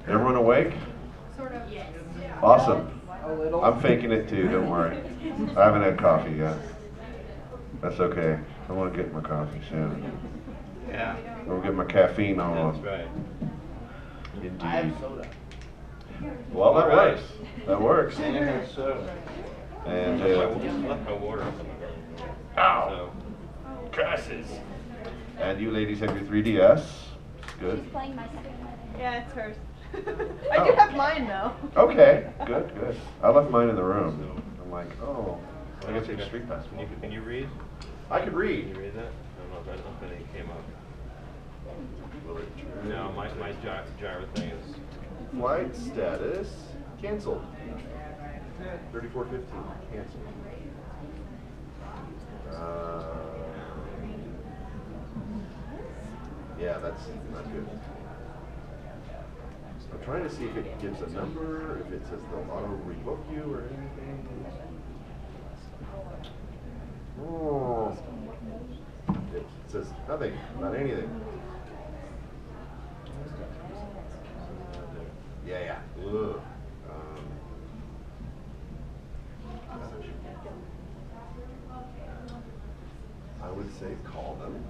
Everyone awake? Sort of. Yes. Awesome. A little. I'm faking it too, don't worry. I haven't had coffee yet. That's okay. I want to get my coffee soon. Yeah. I'm going to get my caffeine on. That's right. Indeed. I have soda. Well, that All right. works. That works. And I have soda. And, Left my water up in the room. ow! So, Curses! And you ladies have your 3DS. Good. She's playing my second one. Yeah, it's hers. I do have mine though. Okay, good, good. I left mine in the room. I'm like, oh, I guess it's Street Pass. can you read? I could Can read. you read that? I don't know if anything came up. No, my gyro thing is. Flight status canceled. 3415 canceled. Yeah, that's not good. I'm trying to see if it gives a number, if it says they'll auto revoke you or anything. Oh. It says nothing, not anything. Yeah. Ugh. I would say call them.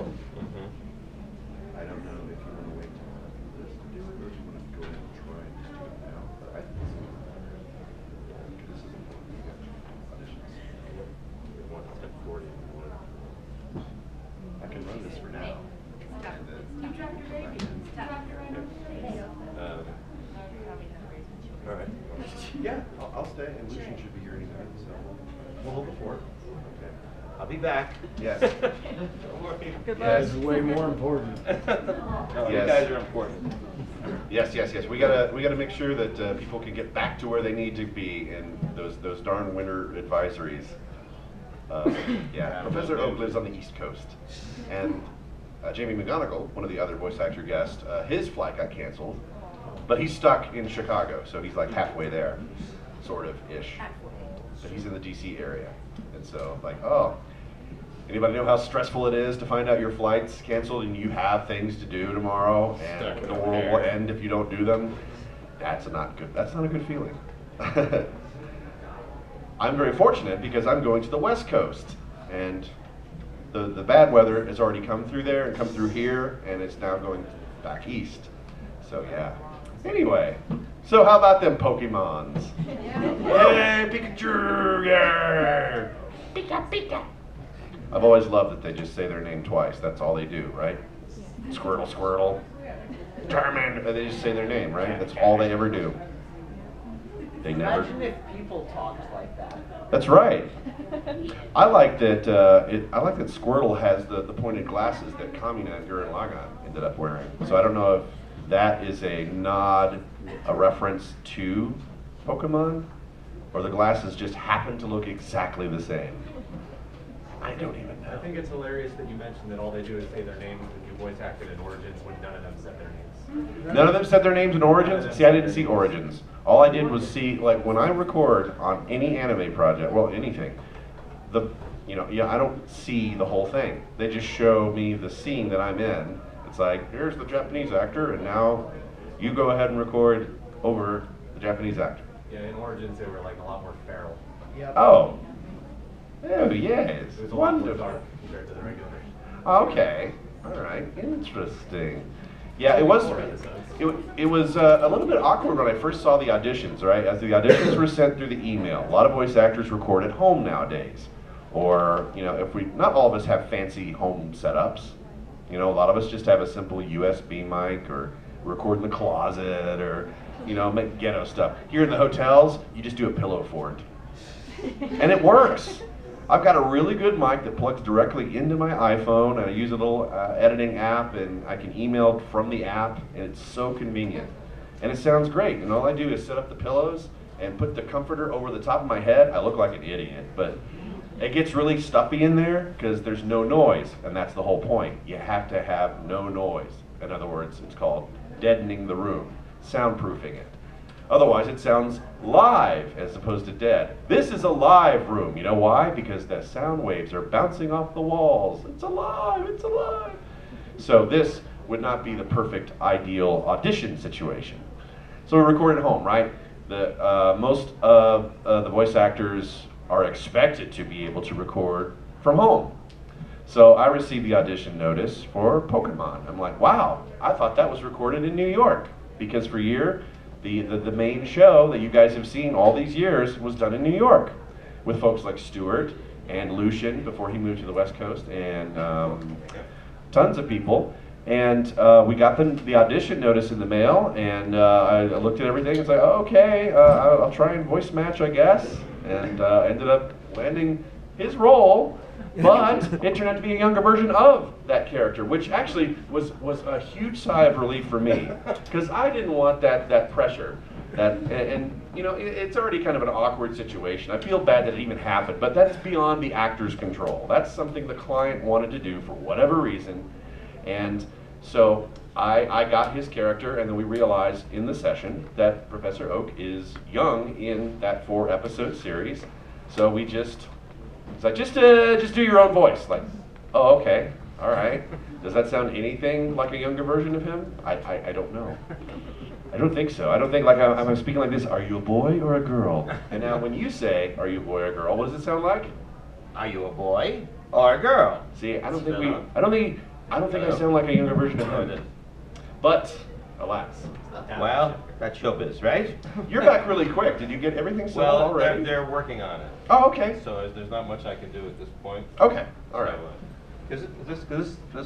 I don't know if you want to wait till after this to do it, or if you want to go ahead and try and just do it now. But I think this is important. You got auditions. We want 1040. I can run this for now. And then all right. Yeah, I'll stay, and Lucian should be here any minute, so we'll hold the fort. Okay. I'll be back. Yes. Don't worry. Goodbye. This is way more important. No, Yes. You guys are important. Yes. We gotta make sure that people can get back to where they need to be in those darn winter advisories. Yeah, Professor Oak lives on the East Coast, and Jamie McGonigal, one of the other voice actor guests, his flight got canceled, but he's stuck in Chicago, so he's like halfway there, sort of ish. But he's in the DC area, and so like, oh. Anybody know how stressful it is to find out your flight's canceled and you have things to do tomorrow and the world will end if you don't do them? That's not good. That's not a good feeling. I'm very fortunate because I'm going to the West Coast, and the bad weather has already come through there and come through here, and it's now going back east. So yeah. Anyway, so how about them Pokemons? Yay, Pikachu! Yeah! Pika, Pika! I've always loved that they just say their name twice. That's all they do, right? Squirtle, Squirtle. Charmander. And they just say their name, right? That's all they ever do. They never. Imagine if people talked like that. That's right. I like that. I like that Squirtle has the pointed glasses that Kamina and Gurren Lagann ended up wearing. So I don't know if that is a nod, a reference to Pokemon, or the glasses just happen to look exactly the same. I don't even know. I think it's hilarious that you mentioned that all they do is say their names when you voice acted in Origins when none of them said their names. None of them said their names in Origins? See, I didn't see Origins. All I did was see, like, when I record on any anime project, well, anything, I don't see the whole thing. They just show me the scene that I'm in. It's like, here's the Japanese actor, and now you go ahead and record over the Japanese actor. Yeah, in Origins they were like a lot more feral. Yep. Oh. Oh, yes. It was a lot more Wonderful. dark compared to the regular. Okay. All right. Interesting. Yeah, it was. It was a little bit awkward when I first saw the auditions. Right, as the auditions were sent through the email. A lot of voice actors record at home nowadays, or if we not all of us have fancy home setups. A lot of us just have a simple USB mic or record in the closet or make ghetto stuff. Here in the hotels, you just do a pillow fort, and it works. I've got a really good mic that plugs directly into my iPhone, and I use a little editing app, and I can email from the app, and it's so convenient. And it sounds great, and all I do is set up the pillows and put the comforter over the top of my head. I look like an idiot, but it gets really stuffy in there because there's no noise, and that's the whole point. You have to have no noise. In other words, it's called deadening the room, soundproofing it. Otherwise, it sounds live as opposed to dead. This is a live room. You know why? Because the sound waves are bouncing off the walls. It's alive, it's alive. So this would not be the perfect ideal audition situation. So we record at home, right? Most of the voice actors are expected to be able to record from home. So I received the audition notice for Pokemon. I'm like, wow, I thought that was recorded in New York. Because for a year, the main show that you guys have seen all these years was done in New York. With folks like Stewart and Lucian before he moved to the West Coast, and tons of people. And we got the audition notice in the mail, and I looked at everything and said, oh, okay, I'll try and voice match, I guess. And ended up landing his role, but it turned out to be a younger version of that character, which actually was a huge sigh of relief for me, because I didn't want that pressure. And you know, it's already kind of an awkward situation. I feel bad that it even happened, but that's beyond the actor's control. That's something the client wanted to do for whatever reason. And so I got his character, and then we realized in the session that Professor Oak is young in that 4-episode series. So we it's like, just do your own voice. Like, oh, okay, all right. Does that sound anything like a younger version of him? I don't know. I don't think so. I don't think, like, I'm speaking like this, are you a boy or a girl? And now when you say, are you a boy or a girl, what does it sound like? Are you a boy or a girl? See, I don't think I sound like a younger version of him. But, alas. Well, that's showbiz, right? You're back really quick. Did you get everything settled Well, already? they're working on it. Oh, okay. So there's not much I can do at this point. Okay, all right. This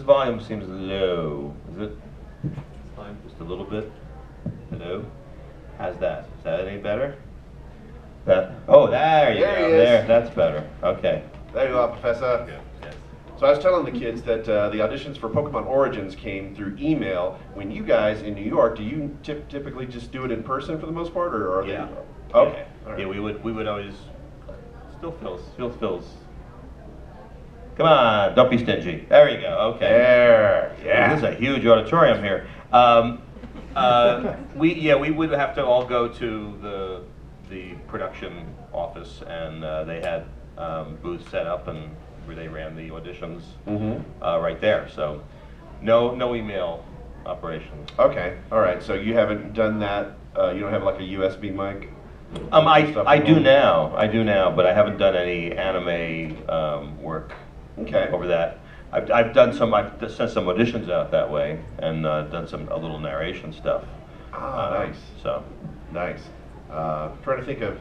volume seems low. Is it? Fine. Just a little bit. Hello. How's that? Is that any better? That. Oh, there you There go. he is. There. That's better. Okay. There you are, Professor. Yes. So I was telling the kids that the auditions for Pokemon Origins came through email. When you guys in New York, do you typically just do it in person for the most part, or are Yeah. they? Okay. All right. Yeah, we would always. Still fills. Come on, don't be stingy. There you go. Okay. There. Yeah. This is a huge auditorium here. We would have to all go to the production office, and they had booths set up, and where they ran the auditions right there. So no email operations. Okay. All right. So you haven't done that. You don't have like a USB mic. I do now, but I haven't done any anime work Okay. over that. I've sent some auditions out that way, and done a little narration stuff. Nice. So, Nice. Trying to think of.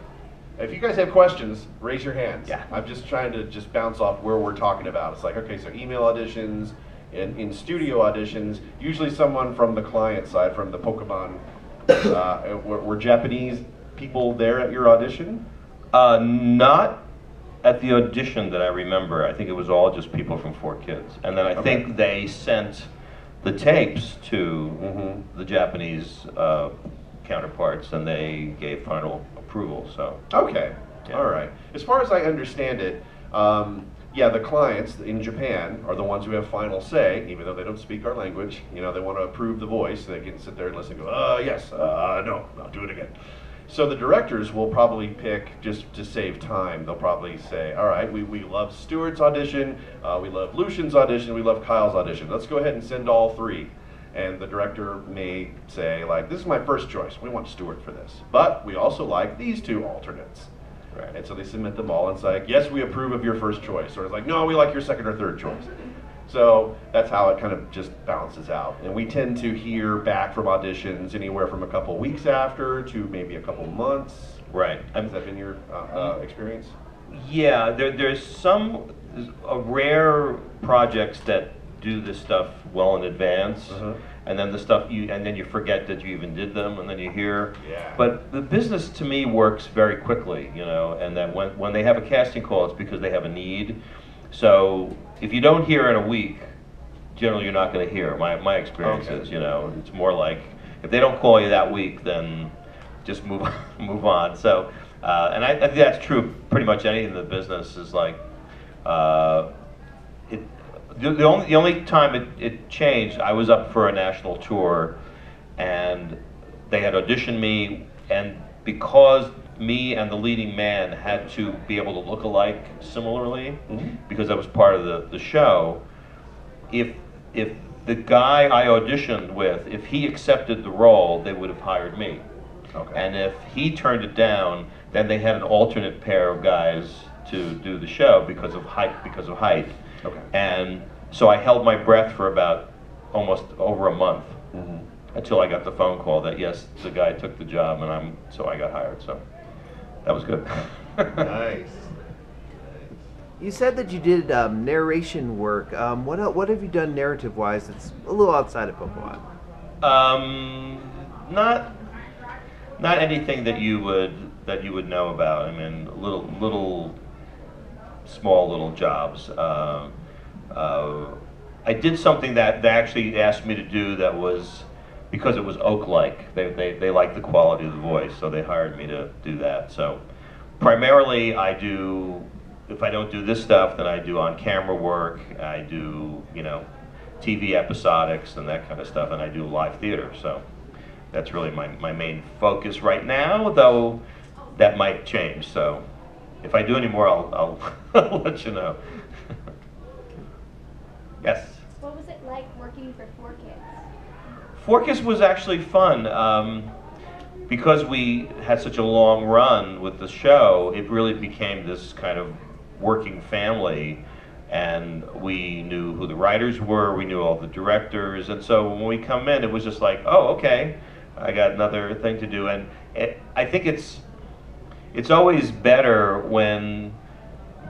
If you guys have questions, raise your hands. Yeah. I'm just trying to bounce off where we're talking about. It's like, okay, so email auditions, in studio auditions, usually someone from the client side, from the Pokemon, were Japanese people there at your audition? not at the audition that I remember. I think it was all just people from 4Kids, and then I think they sent the tapes to the Japanese counterparts, and they gave final approval. So. Okay, Yeah. all right. As far as I understand it, yeah, the clients in Japan are the ones who have final say, even though they don't speak our language. You know, they want to approve the voice. They can sit there and listen and go, yes, no, I'll do it again. So the directors will probably pick, just to save time, they'll probably say, all right, we love Stuart's audition, we love Lucian's audition, we love Kyle's audition. Let's go ahead and send all 3. And the director may say, like, this is my first choice. We want Stuart for this. But we also like these 2 alternates. Right. And so they submit them all and it's like, yes, we approve of your first choice. Or it's like, no, we like your second or third choice. So that's how it kind of just balances out. And we tend to hear back from auditions anywhere from a couple weeks after to maybe a couple months. Right. Has that been your experience? Yeah, there's rare projects that do this stuff well in advance, and then then you forget that you even did them, and then you hear. Yeah. But the business to me works very quickly, you know, and that when they have a casting call, it's because they have a need. So if you don't hear in a week, generally you're not going to hear. My experience is, you know, it's more like if they don't call you that week, then just move on. So, and I think that's true. Pretty much anything in the business is like. The only time it changed, I was up for a national tour, and they had auditioned me, and because me and the leading man had to be able to look alike similarly, because I was part of the show, if the guy I auditioned with, if he accepted the role, they would have hired me. Okay. And if he turned it down, then they had an alternate pair of guys to do the show because of height. Okay. And so I held my breath for about almost over a month until I got the phone call that yes, the guy took the job, and so I got hired. So that was good. Nice. You said that you did narration work. What have you done narrative-wise that's a little outside of Pokemon? Not anything that you would know about. I mean, small little jobs. I did something that they actually asked me to do that was because it was Oak-like. They liked the quality of the voice, so they hired me to do that. So primarily, I do. If I don't do this stuff, then I do on-camera work. I do, TV episodics and that kind of stuff, and I do live theater. So that's really my main focus right now, though that might change. So if I do any more, I'll let you know. Yes? What was it like working for 4Kids? 4Kids was actually fun. Because we had such a long run with the show, it really became this kind of working family, and we knew who the writers were, we knew all the directors, and so when we come in, it was just like, oh, okay, I got another thing to do. And I think it's always better when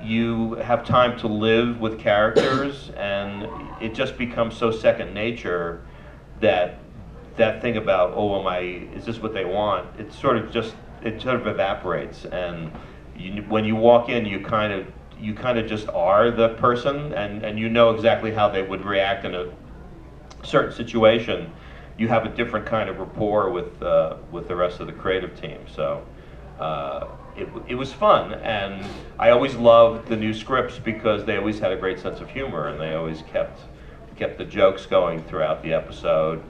you have time to live with characters, and it just becomes so second nature that thing about, oh, is this what they want? It sort of evaporates, and when you walk in, you kind of just are the person, and you know exactly how they would react in a certain situation. You have a different kind of rapport with the rest of the creative team. So it was fun, and I always loved the new scripts because they always had a great sense of humor, and they always kept the jokes going throughout the episode,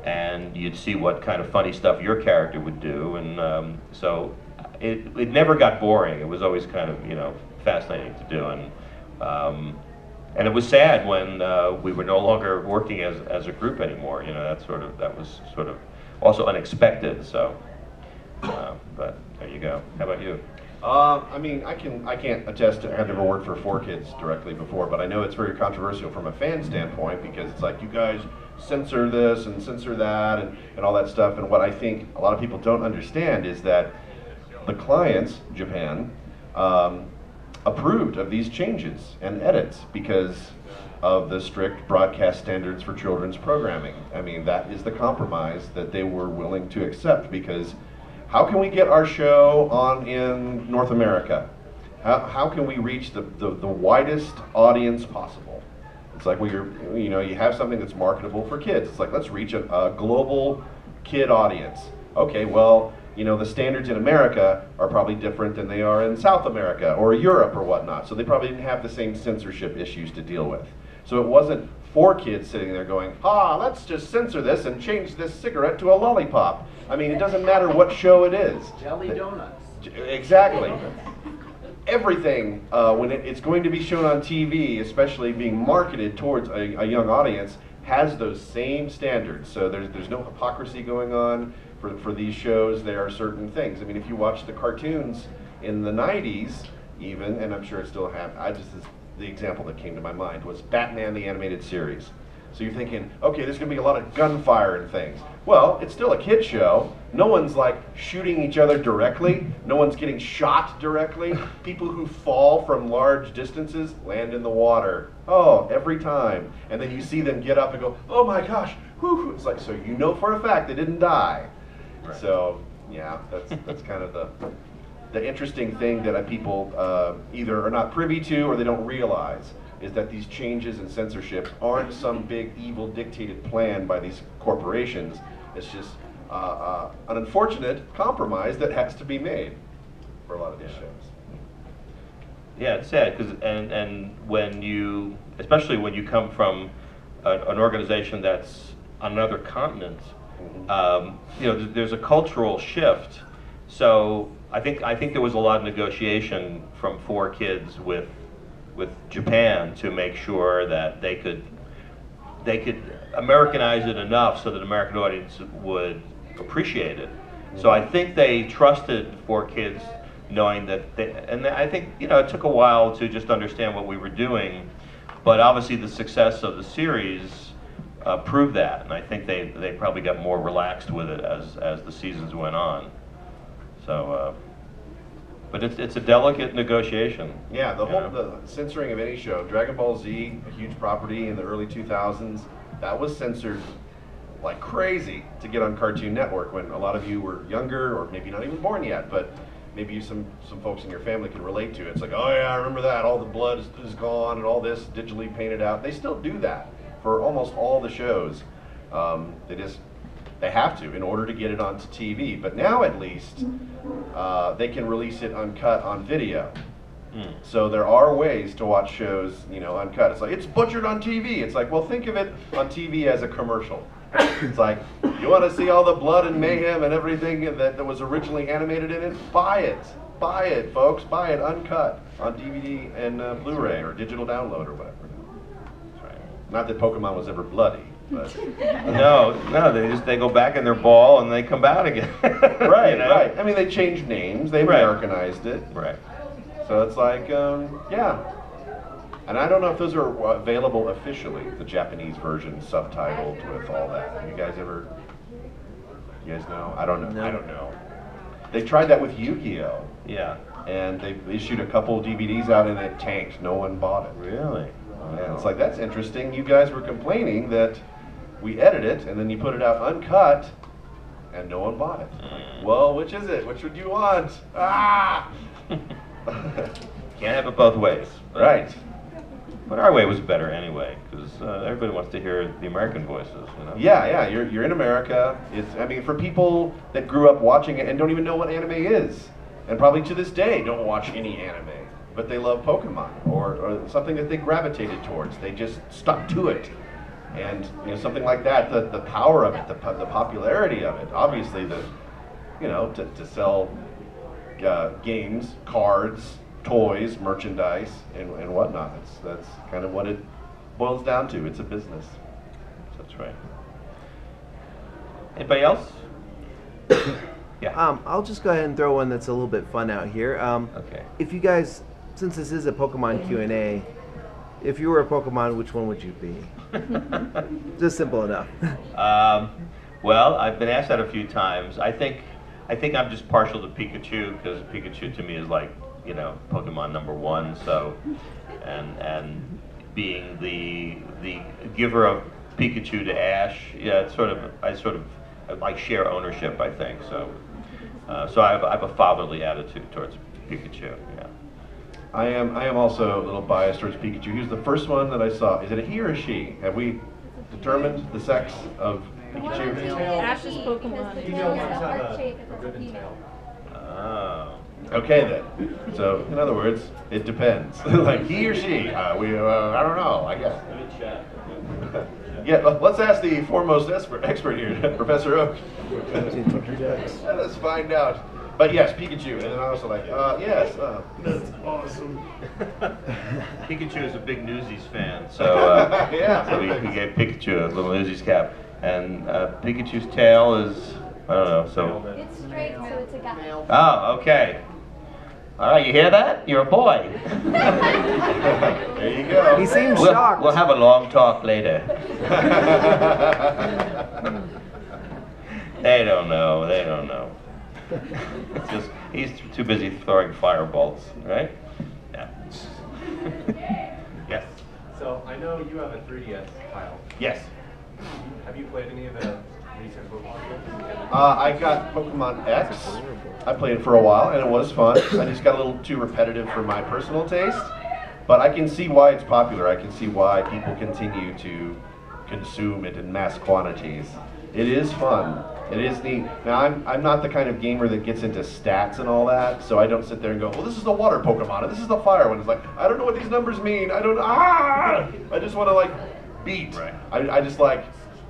and you'd see what kind of funny stuff your character would do, and so it never got boring. It was always kind of fascinating to do, and it was sad when we were no longer working as a group anymore. That was sort of also unexpected. So, but there you go. How about you? I mean, I can't attest to. I've never worked for 4Kids directly before, but I know it's very controversial from a fan standpoint because it's like, you guys censor this and censor that and all that stuff. And what I think a lot of people don't understand is that the clients, Japan, approved of these changes and edits because of the strict broadcast standards for children's programming. I mean, that is the compromise that they were willing to accept, because how can we get our show on in North America? How can we reach the widest audience possible? It's like, well, you have something that's marketable for kids. It's like, let's reach a global kid audience. Okay, well, the standards in America are probably different than they are in South America or Europe or whatnot. So they probably didn't have the same censorship issues to deal with. So it wasn't 4Kids sitting there going, let's just censor this and change this cigarette to a lollipop. I mean, it doesn't matter what show it is. Jelly donuts. Exactly. Everything, when it's going to be shown on TV, especially being marketed towards a young audience, has those same standards. So there's no hypocrisy going on. For these shows, there are certain things. I mean, if you watch the cartoons in the 90s, even, and I'm sure it still happens, the example that came to my mind was Batman the Animated Series. So you're thinking, okay, there's going to be a lot of gunfire and things. Well, it's still a kid show. No one's like shooting each other directly. No one's getting shot directly. People who fall from large distances land in the water. Oh, every time. And then you see them get up and go, oh my gosh, whew. It's like, so you know for a fact they didn't die. Right. So, yeah, that's kind of the interesting thing that people either are not privy to or they don't realize, is that these changes in censorship aren't some big evil dictated plan by these corporations. It's just an unfortunate compromise that has to be made for a lot of these shows. Yeah, it's sad because and when you, especially when you come from an organization that's on another continent, there's a cultural shift. So I think there was a lot of negotiation from 4Kids with Japan to make sure that they could Americanize it enough so that the American audience would appreciate it. So I think they trusted 4Kids, knowing that and I think, you know, it took a while to just understand what we were doing, but obviously the success of the series proved that, and I think they probably got more relaxed with it as the seasons went on. So, but it's a delicate negotiation. Yeah, the you whole know? the censoring of any show. Dragon Ball Z, a huge property in the early 2000s, that was censored like crazy to get on Cartoon Network when a lot of you were younger or maybe not even born yet, but maybe some folks in your family can relate to it. It's like, oh yeah, I remember that. All the blood is gone and all this digitally painted out. They still do that for almost all the shows. They have to in order to get it onto TV. But now at least they can release it uncut on video. So there are ways to watch shows, you know, uncut. It's like, it's butchered on TV. It's like, well, think of it on TV as a commercial. It's like, you want to see all the blood and mayhem and everything that was originally animated in it? Buy it. Buy it, folks. Buy it uncut on DVD and Blu-ray or digital download or whatever. That's right. Not that Pokemon was ever bloody. But No, they go back in their ball and they come out again. right, You know? right. I mean, they changed names. They Right. Americanized it. Right. So it's like, yeah. And I don't know if those are available officially, the Japanese version subtitled with all that. You guys know? I don't know. No. I don't know. They tried that with Yu-Gi-Oh! Yeah. And they issued a couple DVDs out and it tanked. No one bought it. Really? Yeah, it's like, that's interesting. You guys were complaining that we edit it and then you put it out uncut and no one bought it. Like, well, which is it? Which would you want? Ah! Can't have it both ways. Right. But our way was better anyway, because everybody wants to hear the American voices, you know? Yeah, you're in America. I mean, for people that grew up watching it and don't even know what anime is, and probably to this day don't watch any anime, but they love Pokemon or something that they gravitated towards. They just stuck to it. And you know, something like that, the power of it, the popularity of it, obviously to sell games, cards, toys, merchandise, and whatnot. That's kind of what it boils down to. It's a business. That's right. Anybody else? Yeah. I'll just go ahead and throw one that's a little bit fun out here. Okay. If you guys, since this is a Pokemon Q&A, if you were a Pokemon, which one would you be? Just simple enough. Well, I've been asked that a few times. I think I'm just partial to Pikachu, because Pikachu to me is like, you know, Pokemon #1. So, and being the giver of Pikachu to Ash, yeah, I share ownership, I think. So, so I have a fatherly attitude towards Pikachu. Yeah. I am also a little biased towards Pikachu. He was the first one that I saw. Is it a he or a she? Have we determined the sex of Pikachu? Ash's Pokemon. Because the Female tail is ones the have heart a shape is a ribbon female. tail. Oh. Okay then. So in other words, it depends. Like he or she? I don't know. I guess. Yeah. Let's ask the foremost expert here, Professor Oak. Let us find out. But yes, Pikachu, and then I was like, yes, that's awesome. Pikachu is a big Newsies fan, so Yeah. so we gave Pikachu a little Newsies cap, and Pikachu's tail is, I don't know, so. It's straight, so it's a guy. Oh, okay. All right, you hear that? You're a boy. There you go. He seems We'll, shocked. we'll have a long talk later. They don't know. They don't know. It's just he's too busy throwing fireballs, right? Yeah. Yes. So I know you have a 3DS, Kyle. Yes. Have you played any of the recent Pokemon games? I got Pokemon X. I played it for a while, and it was fun. I just got a little too repetitive for my personal taste. But I can see why it's popular. I can see why people continue to consume it in mass quantities. It is fun. It is neat. Now, I'm not the kind of gamer that gets into stats and all that, so I don't sit there and go, well, this is the water Pokemon, and this is the fire one. It's like, I don't know what these numbers mean. I just want to, like, beat. Right. I just like,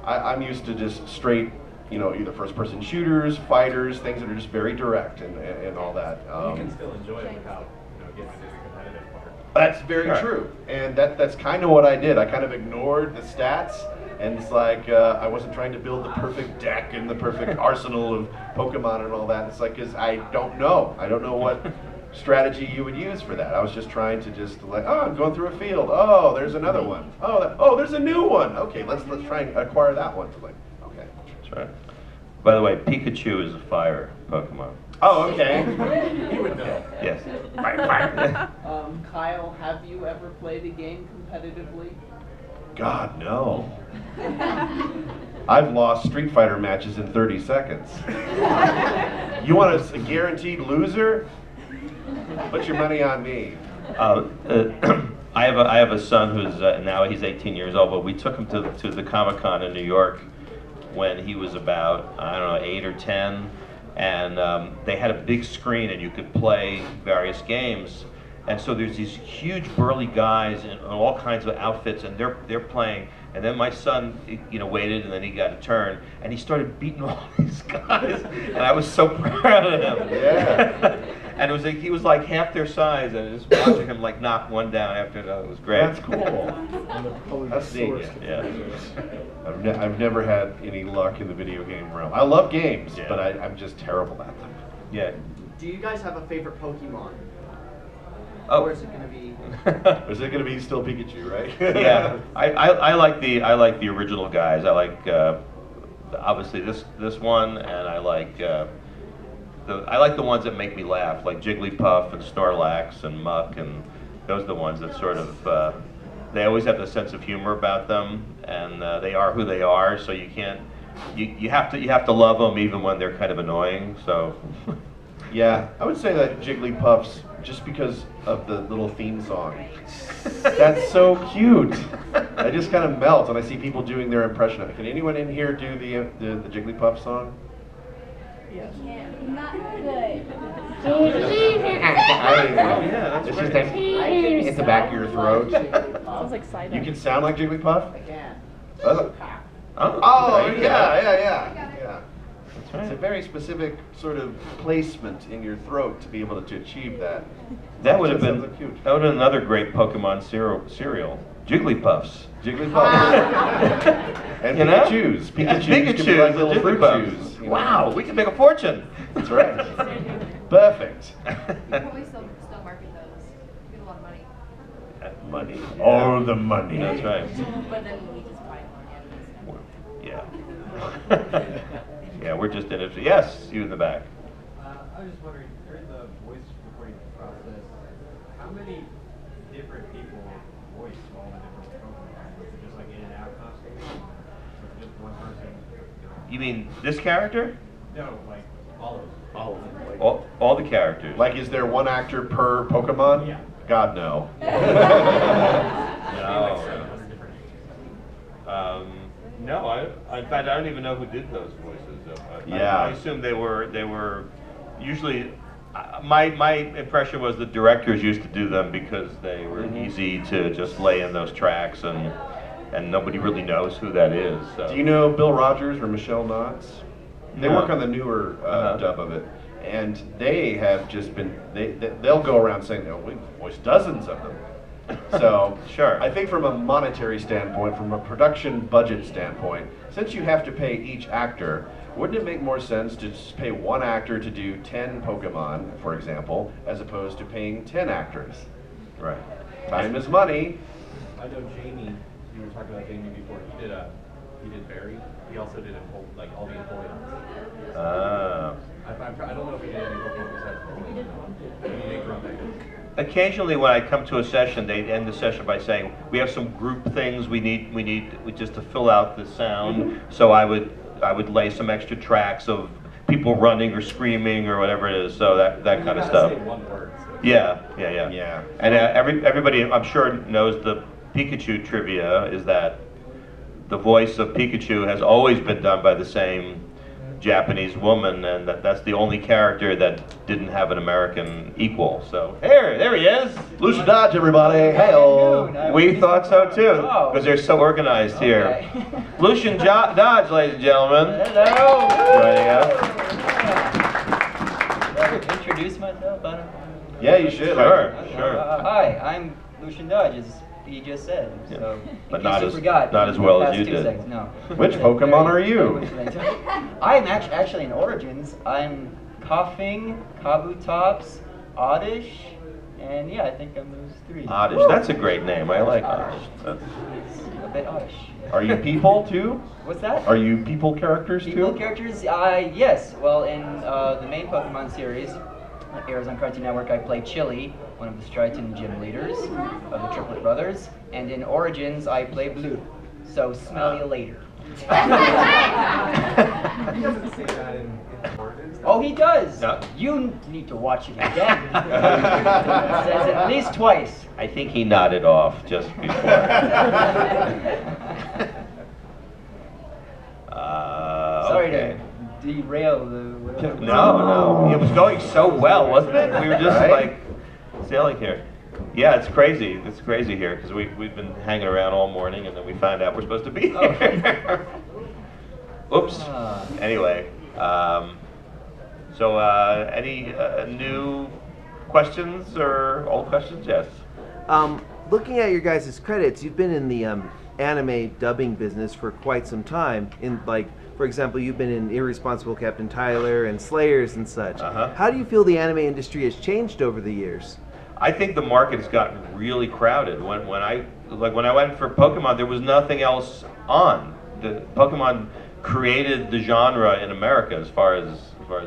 I'm used to just straight, you know, either first-person shooters, fighters, things that are just very direct and all that. You can still enjoy it without, getting into the competitive part. That's very Sure. true, and that's kind of what I did. I kind of ignored the stats, And it's like, I wasn't trying to build the perfect deck and the perfect arsenal of Pokemon and all that. It's like, because I don't know. I don't know what strategy you would use for that. I was just trying to just like, oh, I'm going through a field. Oh, there's another one. Oh, there's a new one. Okay, let's try and acquire that one. Like, okay. That's right. By the way, Pikachu is a fire Pokemon. Oh, okay. You would know. Yes. Fire. Kyle, have you ever played a game competitively? God, no. I've lost Street Fighter matches in 30 seconds. You want a guaranteed loser? Put your money on me. I have a son who's now he's 18 years old, but we took him to the Comic-Con in New York when he was about, I don't know, 8 or 10, and they had a big screen and you could play various games. And so there's these huge burly guys in all kinds of outfits, and they're playing. And then my son, waited, and then he got a turn, and he started beating all these guys, and I was so proud of him. Yeah. And it was like, he was like half their size, and just watching him like knock one down after another was great. That's cool. That's neat. Yeah. I've never had any luck in the video game realm. I love games, Yeah. but I'm just terrible at them. Yeah. Do you guys have a favorite Pokemon? Oh. Or is it going to be... Is it going to be still Pikachu, right? Yeah. I like the original guys. I like obviously this one, and I like the ones that make me laugh, like Jigglypuff and Snorlax and Muck, and those are the ones that sort of they always have the sense of humor about them, and they are who they are. So you can't you have to love them even when they're kind of annoying. So Yeah, I would say that Jigglypuff's just because of the little theme song. That's so cute. I just kind of melt when I see people doing their impression of it. Can anyone in here do the Jigglypuff song? Yes. Not good. I don't even know. Yeah, that's it's right. just it's the back of your throat. Sounds like cider. You can sound like Jigglypuff? I can. Oh, right, yeah. That's It's a right. very specific sort of placement in your throat to be able to achieve that. That would have Just been sounds cute. another great Pokemon cereal. Jigglypuffs. Jigglypuff. And You know? Pikachus. Yeah, Pikachus could be like Pikachus, little the fruit Jigglypuffs. chews. you know? Wow, we can make a fortune. That's right. Perfect. Probably still market those. You get a lot of money. Money. All the money. That's right. But then we just buy it on the Yeah. Yeah, we're just in it. Yes, you in the back. I was just wondering, during the voice recording process, how many different people voice all the different Pokemon? Was it just like in and out constantly? Or was it just one person? You mean this character? No, like all of them. All of them. Like, All the characters. like, is there one actor per Pokemon? Yeah. God, no. Like No. 700 different names. No, in fact, I don't even know who did those voices. Yeah. I assume they were usually. My impression was the directors used to do them because they were easy to just lay in those tracks, and nobody really knows who that is. So. Do you know Bill Rogers or Michelle Knotts? They No. work on the newer dub of it, and they have just been. They'll go around saying, "Oh, we've voiced dozens of them." So, Sure. I think from a monetary standpoint, from a production budget standpoint, since you have to pay each actor, wouldn't it make more sense to just pay one actor to do 10 Pokemon, for example, as opposed to paying 10 actors? Right. Time is money. I know Jamie, you were talking about Jamie before, he did Barry. He also did all the employees. I don't know if he did any Pokemon besides Pokemon. He did Grumpy. Occasionally, when I come to a session, they end the session by saying, "We have some group things we need just to fill out the sound." So I would lay some extra tracks of people running or screaming or whatever it is. So that kind of stuff. Say one word. So. Yeah. Yeah. And everybody, I'm sure, knows the Pikachu trivia is that the voice of Pikachu has always been done by the same Japanese woman, and that's the only character that didn't have an American equal. So there he is. Lucian Dodge, everybody. Hey-oh. We thought so too, because they're so organized here. Lucian Dodge, ladies and gentlemen. Hello. Joining us. Introduce myself. I don't know. Yeah, you should. Sure. Hi, I'm Lucian Dodge. As he just said. Yeah. So, But in not case you as- forgot, not as in the well as past you 2 did. seconds, no. Which Pokemon are you? I'm actually in Origins. I'm Coughing, Kabutops, Oddish, and yeah, I think I'm those 3. Oddish, that's a great name. I like Oddish. It's a bit oddish. Are you people too? What's that? Are you people characters People too? characters? Yes. Well, in the main Pokemon series that airs on Cartoon Network, I play Chili, one of the Striaton gym leaders of the Triplet Brothers. And in Origins, I play Blue. So smell you later. He doesn't say that in Origins. Oh, he does. No. You need to watch it again. It says it at least twice. I think he nodded off just before. Sorry Okay. to derail the. Whatever. No, it was going so well, wasn't it? We were just Right? like sailing here. Yeah, it's crazy. It's crazy here because we've been hanging around all morning and then we found out we're supposed to be here. Oops. Anyway, so any new questions or old questions? Yes. Looking at your guys' credits, you've been in the anime dubbing business for quite some time. For example, you've been in Irresponsible Captain Tyler and Slayers and such. Uh-huh. How do you feel the anime industry has changed over the years? I think the market has gotten really crowded. When I went for Pokemon, there was nothing else on. The Pokemon created the genre in America, as far as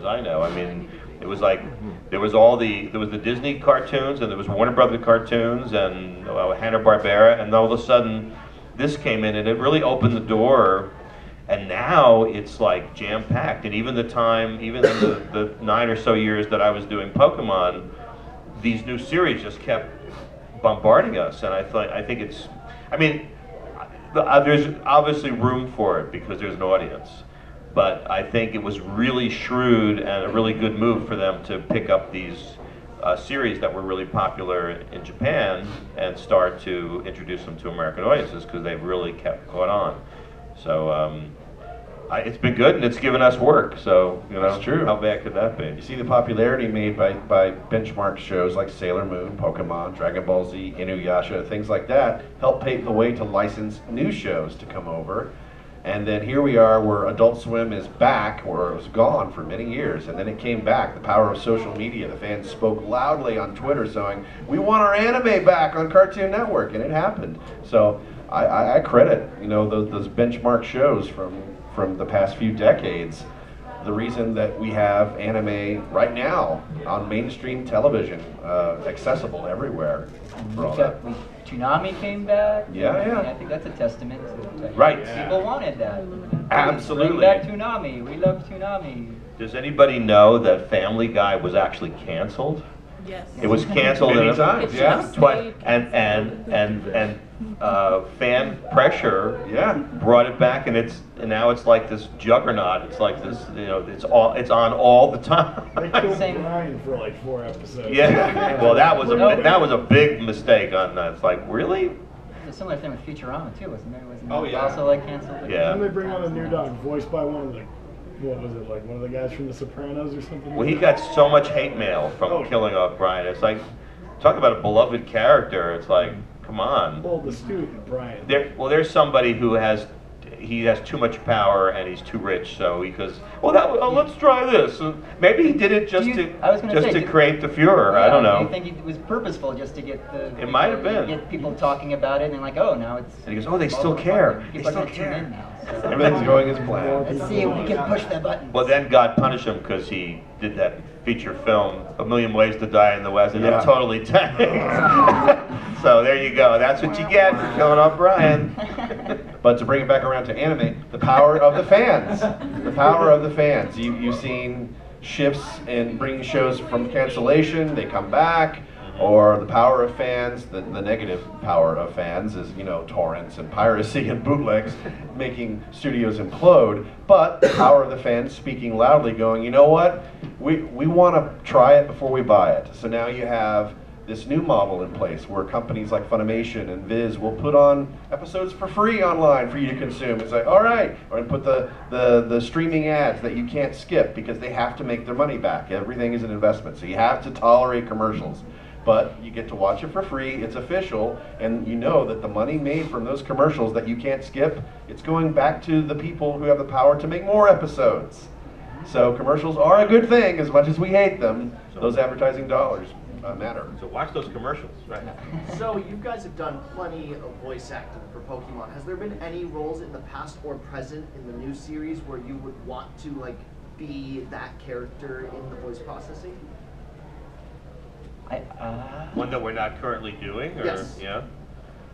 I know. I mean, it was like there was the Disney cartoons and there was Warner Brothers cartoons and Hanna-Barbera, and all of a sudden this came in and it really opened the door. And now it's like jam-packed. And even in the 9 or so years that I was doing Pokemon, these new series just kept bombarding us. And I think it's, I mean, there's obviously room for it because there's an audience. But I think it was really shrewd and a really good move for them to pick up these series that were really popular in Japan and start to introduce them to American audiences because they've really kept caught on. So it's been good and it's given us work. So That's true. How bad could that be? You see the popularity made by benchmark shows like Sailor Moon, Pokemon, Dragon Ball Z, Inuyasha, things like that, help pave the way to license new shows to come over. And then here we are where Adult Swim is back, where it was gone for many years, and then it came back. The power of social media. The fans spoke loudly on Twitter saying, "We want our anime back on Cartoon Network," and it happened. So I credit those benchmark shows from the past few decades. The reason that we have anime right now on mainstream television, accessible everywhere. For all that. Toonami came back. Yeah. I think that's a testament to Right. people wanted that. Absolutely. Bring back Toonami. We love Toonami. Does anybody know that Family Guy was actually canceled? Yes. It was canceled Many in times, yeah. And fan pressure Yeah. brought it back, and now it's like this juggernaut. It's like this, it's on all the time. They killed Same. Brian for like 4 episodes. Yeah. Well, that was a big mistake on that. It's like, really? There's a similar thing with Futurama too, wasn't there? Wasn't Oh, it yeah. also like canceled? Yeah. Then they bring on a new dog voiced by one of the, what was it, like one of the guys from The Sopranos or something? Well, he got so much hate mail from Oh. killing off Brian. It's like, talk about a beloved character. It's like, come on. Well, the student, Brian. There's somebody who has too much power and he's too rich, so he goes, let's try this. And maybe he did it just to create the furor. I don't know. Do you think it was purposeful just to get It might have been. get people talking about it and like, oh, now it's. And he goes, they still care. They People still are gonna tune care. in now. So. Everything's going as planned. Let's see if we can push that button. Well, then God punished him because he did that feature film, A Million Ways to Die in the West, and Yeah. it totally tanked. So there you go. That's what you get for killing off Brian. But to bring it back around to anime, the power of the fans. The power of the fans. You've seen shifts in bringing shows from cancellation, they come back, or the power of fans, the negative power of fans is, torrents and piracy and bootlegs making studios implode. But the power of the fans speaking loudly going, you know what? We want to try it before we buy it. So now you have this new model in place where companies like Funimation and Viz will put on episodes for free online for you to consume. It's like, all right, or put the streaming ads that you can't skip because they have to make their money back. Everything is an investment, so you have to tolerate commercials. but you get to watch it for free, it's official, and you know that the money made from those commercials that you can't skip, it's going back to the people who have the power to make more episodes. So commercials are a good thing, as much as we hate them. Those advertising dollars matter. So watch those commercials, right? So you guys have done plenty of voice acting for Pokemon. Has there been any roles in the past or present in the new series where you would want to like be that character in the voice processing? One that we're not currently doing, or Yes. yeah.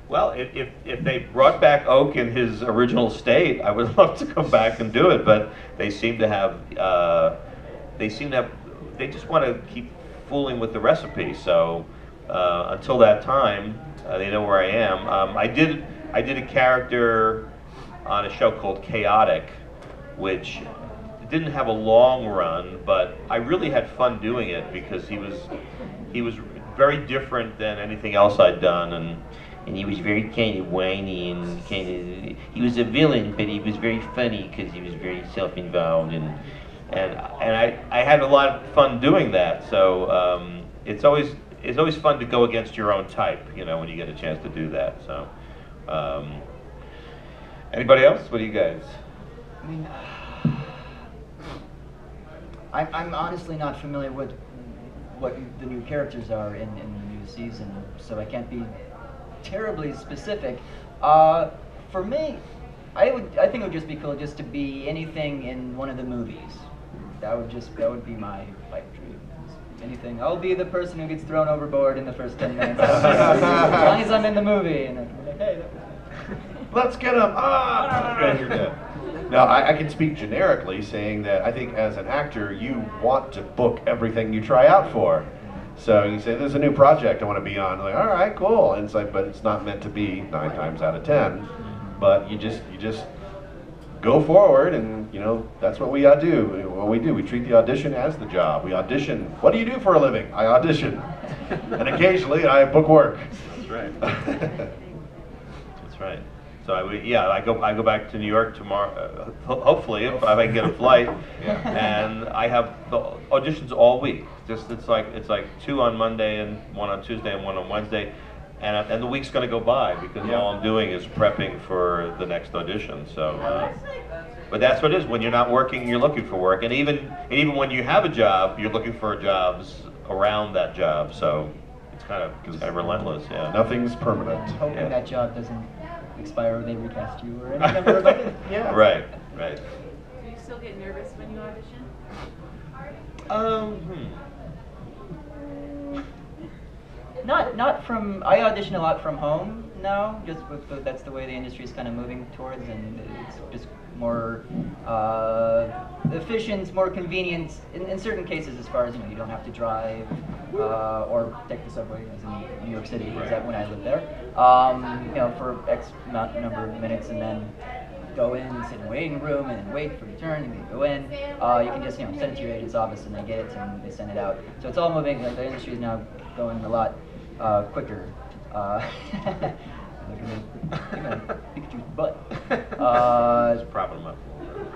Well, if they brought back Oak in his original state, I would love to come back and do it. But they seem to have, they just want to keep fooling with the recipe. So until that time, they know where I am. I did a character on a show called Chaotic, which didn't have a long run, but I really had fun doing it because he was very different than anything else I'd done, and he was very kind of whiny and he was a villain, but he was very funny because he was very self-involved, and I had a lot of fun doing that. So it's always fun to go against your own type, you know, when you get a chance to do that. So anybody else? What do you guys? I mean, I'm honestly not familiar with what the new characters are in the new season, so I can't be terribly specific. For me, I think it would just be cool just to be anything in one of the movies. That would be my pipe dream. Anything. I'll be the person who gets thrown overboard in the first 10 minutes. As long as I'm in the movie, and I'm like, hey, that was Let's get him! And you're dead. Now, I can speak generically, saying that I think as an actor, you want to book everything you try out for. So you say, there's a new project I want to be on. Like, all right, cool. And it's like, but it's not meant to be 9 times out of 10. But you just go forward, and you know that's what we do. What we do, we treat the audition as the job. We audition. What do you do for a living? I audition, and occasionally I book work. That's right. That's right. So I go back to New York tomorrow. Hopefully, if I can get a flight. And I have the auditions all week. It's like 2 on Monday and 1 on Tuesday and 1 on Wednesday. And the week's going to go by because all I'm doing is prepping for the next audition. So, but that's what it is. When you're not working, you're looking for work, and even when you have a job, you're looking for jobs around that job. So it's kind of relentless. Yeah. Nothing's permanent. hoping that job doesn't expire or they recast you or any number of other. Yeah. Right. Do you still get nervous when you audition? Not from. I audition a lot from home now. Just that's the way the industry is kind of moving towards, and it's just more efficient, more convenient in certain cases. As far as you don't have to drive or take the subway, as in New York City, is that when I lived there. For X number of minutes, and then go in and sit in the waiting room and then wait for your turn and then go in. You can just send it to your agent's office and they get it and they send it out. So it's all moving. Like the industry is now going a lot quicker. Pikachu's butt. Just propping them up.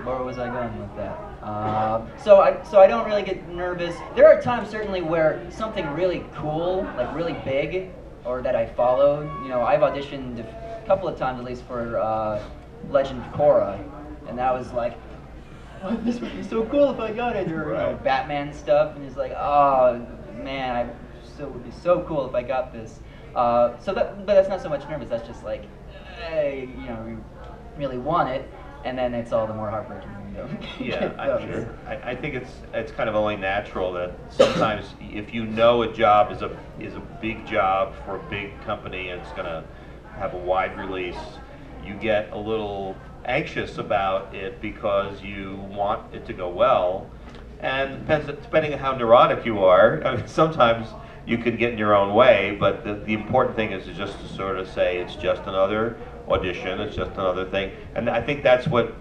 Where was I going with that? So I don't really get nervous. There are times certainly where something really cool, like really big, or that I followed. I've auditioned a couple of times at least for Legend of Korra, and that was like, oh, this would be so cool if I got it, or Batman stuff, and it's like, oh man, it would be so cool if I got this. But that's not so much nervous. That's just like, hey, you really want it, and then it's all the more heartbreaking when you don't. Yeah, I'm sure. I think it's kind of only natural that sometimes if you know a job is a big job for a big company and it's going to have a wide release, you get a little anxious about it because you want it to go well. And depending on how neurotic you are, I mean, sometimes you can get in your own way, but the important thing is just to sort of say it's just another audition, it's just another thing. And I think that's what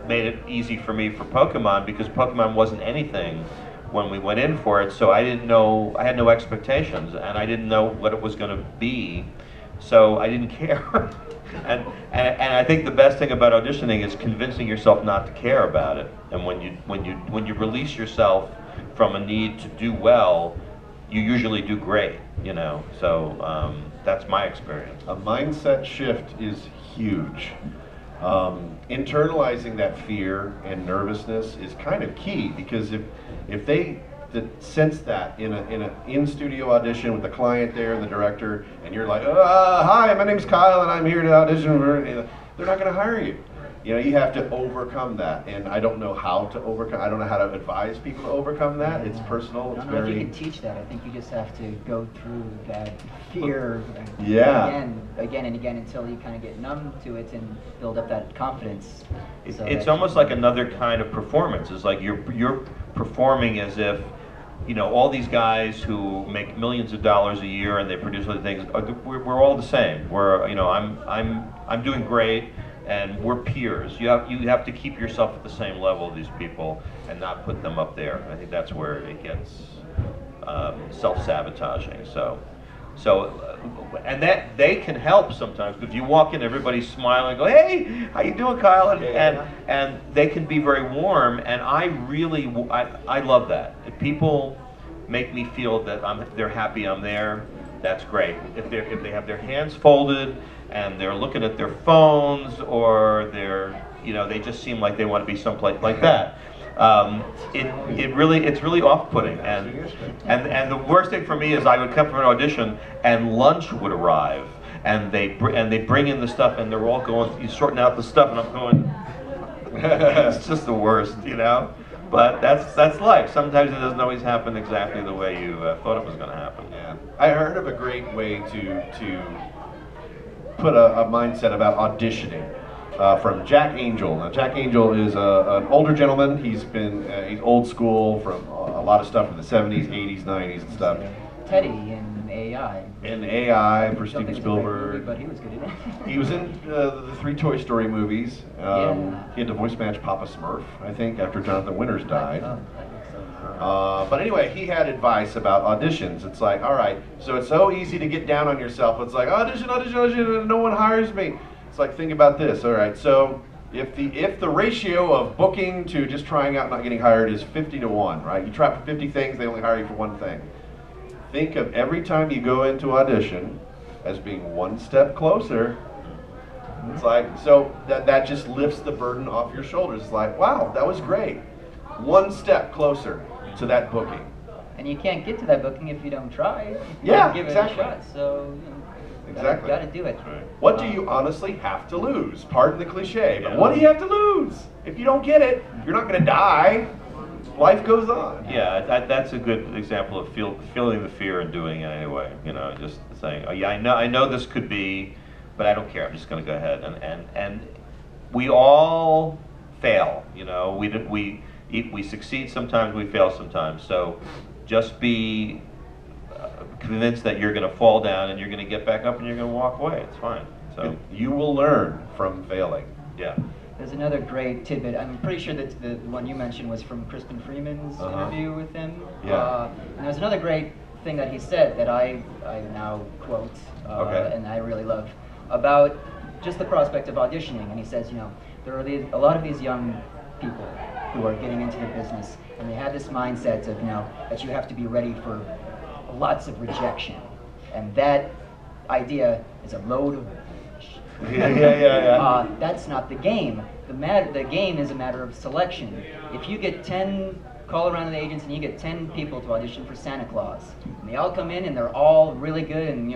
made it easy for me for Pokemon, because Pokemon wasn't anything when we went in for it, so I had no expectations, and I didn't know what it was going to be, so I didn't care. And I think the best thing about auditioning is convincing yourself not to care about it. And when you release yourself from a need to do well, you usually do great, you know. So that's my experience. A mindset shift is huge. Internalizing that fear and nervousness is kind of key, because if they sense that in an in-studio audition with the client there and the director, and you're like, hi, my name's Kyle and I'm here to audition, they're not going to hire you. You know, you have to overcome that, and I don't know how to overcome. I don't know how to advise people to overcome that. It's personal. I It's don't know if you very. can teach that. I think you just have to go through that fear Yeah. again and again until you kind of get numb to it and build up that confidence. So It's that almost like another kind of performance. It's like you're performing as if, you know, all these guys who make millions of dollars a year and they produce other things. We're all the same. We're, you know, I'm doing great, and we're peers. You have to keep yourself at the same level of these people and not put them up there. I think that's where it gets self-sabotaging. And that they can help sometimes. If you walk in, everybody's smiling, go, "Hey, how you doing, Kyle?" And they can be very warm. And I love that. If people make me feel that they're happy I'm there, that's great. If they have their hands folded and they're looking at their phones, or they just seem like they want to be someplace like that. It's really off-putting, and the worst thing for me is I would come from an audition and lunch would arrive, and they bring in the stuff and they're all going, sorting out the stuff, and I'm going, it's just the worst, you know. But that's life. Sometimes it doesn't always happen exactly the way you thought it was going to happen. Yeah. I heard of a great way to put a mindset about auditioning. From Jack Angel. Now, Jack Angel is an older gentleman. He's old school from a lot of stuff from the 70s, 80s, 90s and stuff. Teddy in AI. In AI for I don't Steven think it's a great movie, Spielberg. but he was good in it. He was in the 3 Toy Story movies. Yeah. He had to voice match Papa Smurf, I think, after Jonathan Winters died. Oh, I think so. But anyway, he had advice about auditions. It's like, all right, so it's so easy to get down on yourself. It's like, audition, and no one hires me. It's like, think about this. All right, so if the ratio of booking to just trying out and not getting hired is 50-1, right? You try for 50 things, they only hire you for 1 thing. Think of every time you go into audition as being 1 step closer. It's like, so that just lifts the burden off your shoulders. It's like, wow, that was great. 1 step closer to that booking. And you can't get to that booking if you don't try. Yeah, give exactly. it a shot. So Exactly. Got to do it. What do you honestly have to lose? Pardon the cliche, but what do you have to lose? If you don't get it, you're not going to die. Life goes on. Yeah, that's a good example of feeling the fear and doing it anyway. You know, just saying, "Oh yeah, I know this could be, but I don't care. I'm just going to go ahead." And we all fail. You know, we succeed sometimes, we fail sometimes. So just be convinced that you're going to fall down and you're going to get back up and you're going to walk away. It's fine. So you will learn from failing. Yeah. There's another great tidbit. I'm pretty sure that the one you mentioned was from Crispin Freeman's interview with him. Yeah. And there's another great thing that he said that I now quote, and I really love, about just the prospect of auditioning. And he says, you know, there are a lot of these young people who are getting into the business, and they have this mindset of, you know, that you have to be ready for lots of rejection, and that idea is a load of yeah. That's not the game. The game is a matter of selection. If you get 10 call around to the agents and you get 10 people to audition for Santa Claus, and they all come in and they're all really good, and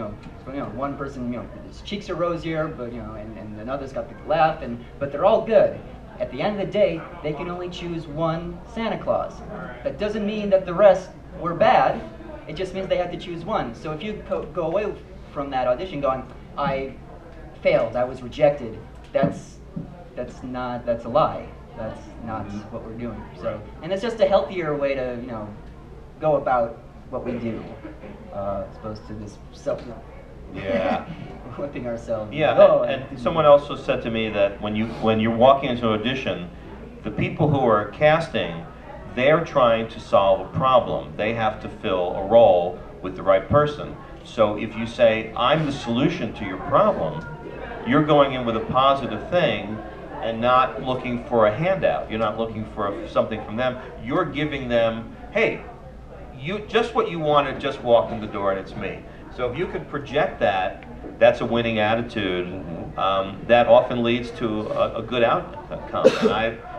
one person, his cheeks are rosier, but and another's got the laugh, but they're all good. At the end of the day, they can only choose one Santa Claus. That doesn't mean that the rest were bad. It just means they have to choose one. So if you go away from that audition going, I failed, I was rejected, that's a lie. That's not what we're doing. So, and it's just a healthier way to go about what we do, as opposed to this whipping ourselves. Yeah, and someone also said to me that when you're walking into an audition, the people who are casting, they're trying to solve a problem. They have to fill a role with the right person. So if you say, I'm the solution to your problem, you're going in with a positive thing and not looking for a handout. You're not looking for something from them. You're giving them, hey, just what you wanted just walked in the door, and it's me. So if you could project that, that's a winning attitude. That often leads to a good outcome.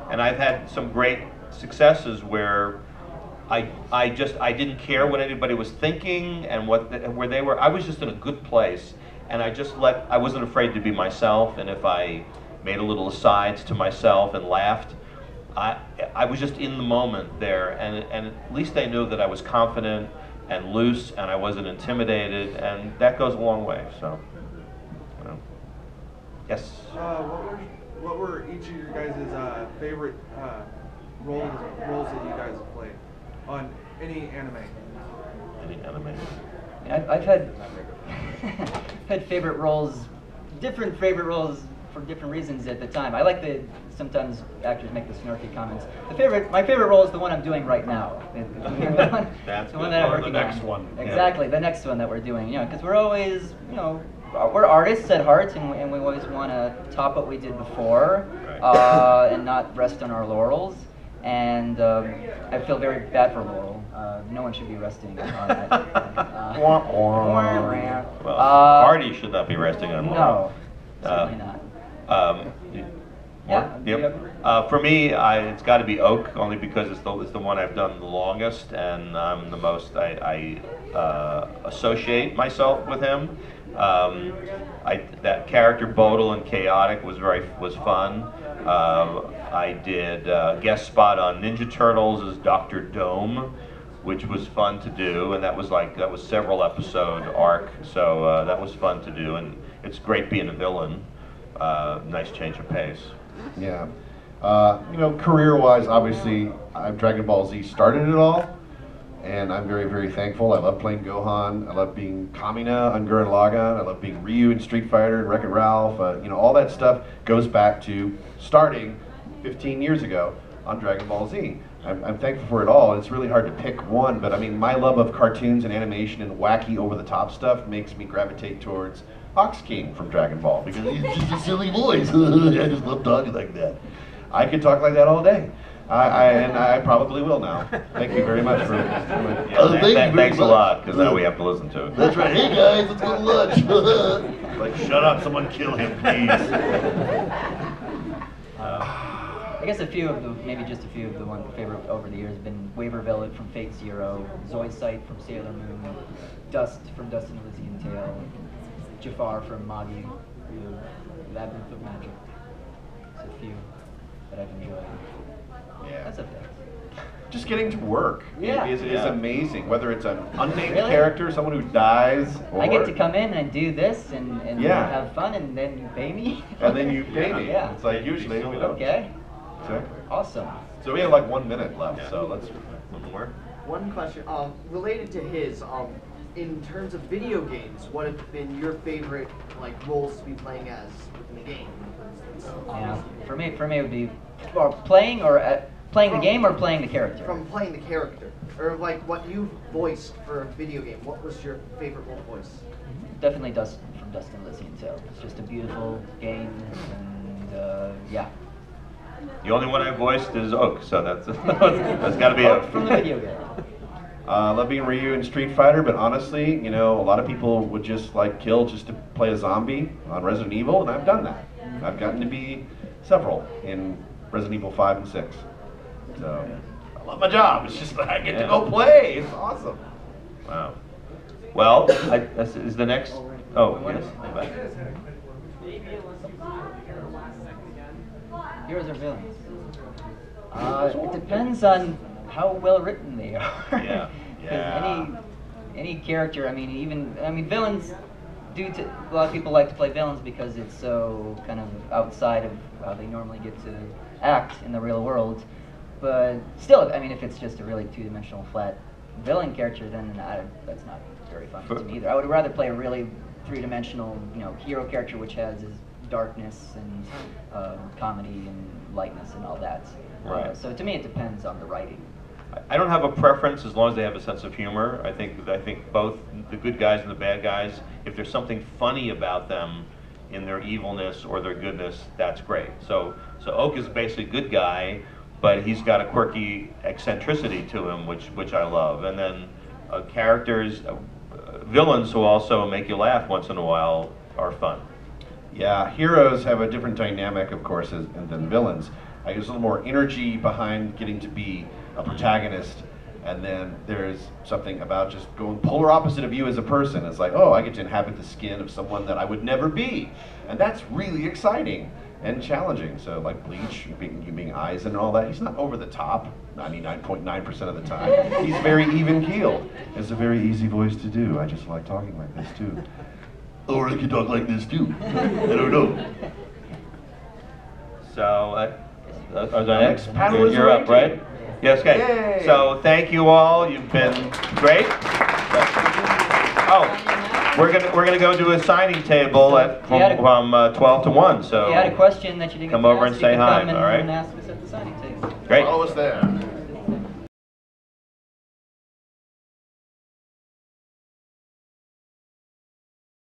And I've had some great successes where I didn't care what anybody was thinking and where they were. I was just in a good place, and I wasn't afraid to be myself. And if I made a little asides to myself and laughed, I was just in the moment there, and at least they knew that I was confident and loose, and I wasn't intimidated, and that goes a long way. So, you know. Yes. What were each of your guys' favorite roles that you guys have played on any anime? Any anime? I've had had favorite roles, different favorite roles for different reasons at the time. I like sometimes actors make the snarky comments. My favorite role is the one I'm doing right now. That's the one that I'm working the next on. one. Exactly, the next one that we're doing. You know, because we're always, we're artists at heart, and we always want to top what we did before, and not rest on our laurels. And I feel very bad for Laurel. No one should be resting on it. Well, Hardy should not be resting on Laurel. No, certainly not. For me, it's got to be Oak, only because it's the one I've done the longest, and I'm the most I associate myself with him. That character Bodil and Chaotic was fun. I did a guest spot on Ninja Turtles as Dr. Dome, which was fun to do, and that was several episode arc, so that was fun to do, and it's great being a villain. Nice change of pace. Yeah. Career-wise, obviously, Dragon Ball Z started it all, and I'm very, very thankful. I love playing Gohan. I love being Kamina on Gurren Lagann. I love being Ryu in Street Fighter and Wreck-It Ralph. All that stuff goes back to starting 15 years ago on Dragon Ball Z. I'm thankful for it all, and it's really hard to pick one, but I mean, my love of cartoons and animation and wacky over-the-top stuff makes me gravitate towards Ox King from Dragon Ball, because he's just a silly voice. I just love talking like that. I could talk like that all day. And I probably will now. Thank you very much for thanks a lot, because now we have to listen to it. That's right. Hey guys, let's go to lunch. Like, shut up, someone kill him, please. I guess maybe just a few of the favorite over the years have been Waver Velvet from Fate Zero, Zoidsight from Sailor Moon, Dust from Dust and Elysian Tale, Jafar from Magi, Labyrinth of Magic. It's a few that I've enjoyed. Yeah. That's a fact. Just getting to work is amazing. Whether it's an unnamed Really? character, someone who dies, or I get to come in and do this and have fun, and then you pay me. And then you pay me. Yeah. It's like usually we don't. Okay. Exactly. Awesome. So we have like 1 minute left. So let's one more. One question related to his. In terms of video games, what have been your favorite roles to be playing as within the game? Yeah. For me, it would be playing the game or playing the character. From playing the character, or what you voiced for a video game. What was your favorite role voice? Definitely Dust from Dust and Elysian Tale. It's just a beautiful game, and yeah. The only one I voiced is Oak, so that's got to be Oak from the video game. Love being Ryu in Street Fighter, but honestly, a lot of people would just kill just to play a zombie on Resident Evil, and I've done that. I've gotten to be several in Resident Evil 5 and 6. So I love my job. It's just I get to go play. It's awesome. Wow. Well, is the next? Oh, yes. Heroes or villains? It depends on how well written they are. Yeah. Because any character, villains a lot of people like to play villains because it's so kind of outside of how they normally get to act in the real world. But still, if it's just a really two-dimensional flat villain character, then that's not very fun to me either. I would rather play a really three-dimensional, hero character which has his darkness and comedy and lightness and all that. Right. So to me, it depends on the writing. I don't have a preference as long as they have a sense of humor. I think both the good guys and the bad guys, if there's something funny about them in their evilness or their goodness, that's great. So Oak is basically a good guy but he's got a quirky eccentricity to him, which I love. And then characters, villains who also make you laugh once in a while are fun. Yeah, heroes have a different dynamic, of course, than villains. There's a little more energy behind getting to be a protagonist, and then there's something about just going polar opposite of you as a person. It's like, oh, I get to inhabit the skin of someone that I would never be, and that's really exciting and challenging. So, like Bleach, being eyes and all that, he's not over the top 99.9% of the time. He's very even-keeled. It's a very easy voice to do. I just like talking like this too. Or I could talk like this too. I don't know. So, the next panel is you're up, arranging. right? Yes, okay. Yay. So thank you all. You've been great. Oh, we're gonna go to a signing table from 12 to 1. So If you had a question that you didn't come get to over ask, and you say could hi. come and All right. ask us at the signing table. Great. Follow us there.